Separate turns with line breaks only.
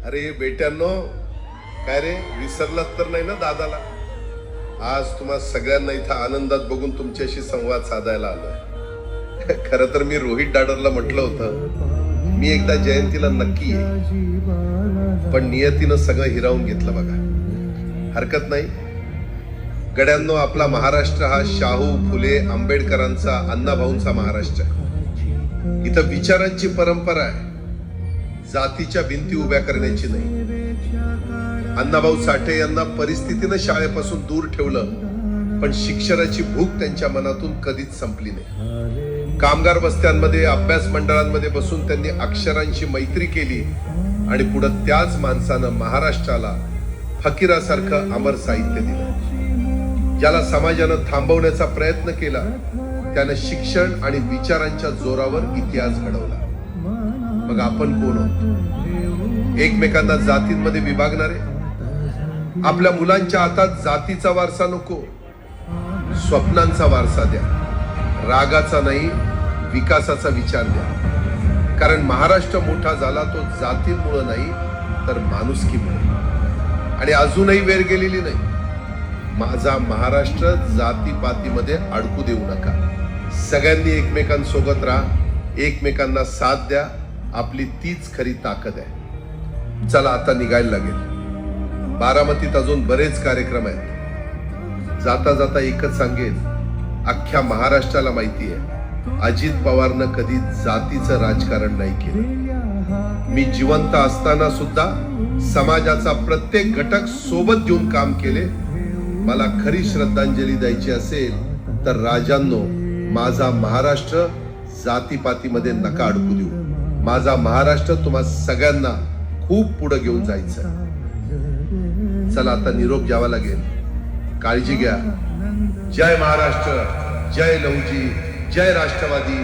अरे बेट्यांनो, काय रे विसरलात तर नाही ना दादाला? आज तुम्हा सगळ्यांना इथं आनंदात बघून तुमच्याशी संवाद साधायला आलोय. खरं तर मी रोहित डाडरला म्हटलं होतं मी एकदा जयंतीला नक्की येईन, पण नियतीनं सगळं हिरावून घेतलं बघा. हरकत नाही गड्यांनो, आपला महाराष्ट्र हा शाहू फुले आंबेडकरांचा अण्णाभाऊंचा महाराष्ट्र आहे. इथं विचारांची परंपरा आहे, जातीच्या भिंती उभ्या करण्याची नाही. अण्णाभाऊ साठे यांना परिस्थितीनं शाळेपासून दूर ठेवलं, पण शिक्षणाची भूक त्यांच्या मनातून कधीच संपली नाही. कामगार वस्त्यांमध्ये अभ्यास मंडळांमध्ये बसून त्यांनी अक्षरांशी मैत्री केली आणि पुढे त्याच माणसानं महाराष्ट्राला फकीरासारखं अमर साहित्य दिलं. ज्याला समाजानं थांबवण्याचा प्रयत्न केला त्यानं शिक्षण आणि विचारांच्या जोरावर इतिहास घडवला. मग आपण कोण आहोत? एकमेकांना जातींमध्ये विभागणारे? आपल्या मुलांच्या हातात जातीचा वारसा नको, स्वप्नांचा वारसा द्या. रागाचा नाही, विकासाचा विचार द्या. कारण महाराष्ट्र मोठा झाला तो जातींमुळे नाही तर माणुसकीमुळे. आणि अजूनही वेळ गेलेली नाही. माझा महाराष्ट्र जातीपातीमध्ये अडकू देऊ नका. सगळ्यांनी एकमेकांसोबत राहा, एकमेकांना साथ द्या. आपली तीच खरी ताकद आहे. चला आता निघायला लागेल. बारामतीत अजून बरेच कार्यक्रम आहेत. जाता जाता एकच सांगेन, अख्ख्या महाराष्ट्राला माहिती आहे अजित पवारनं कधी जातीचं राजकारण नाही केलं. मी जिवंत असताना सुद्धा समाजाचा प्रत्येक घटक सोबत घेऊन काम केले. मला खरी श्रद्धांजली द्यायची असेल तर राजांनो, माझा महाराष्ट्र जातीपातीमध्ये नका अडकू देऊ. माझा महाराष्ट्र तुम्हा सगळ्यांना खूप पुढे घेऊन जायचं. चला आता निरोप घ्यावा लागेल. काळजी घ्या. जय महाराष्ट्र, जय लहुजी, जय राष्ट्रवादी.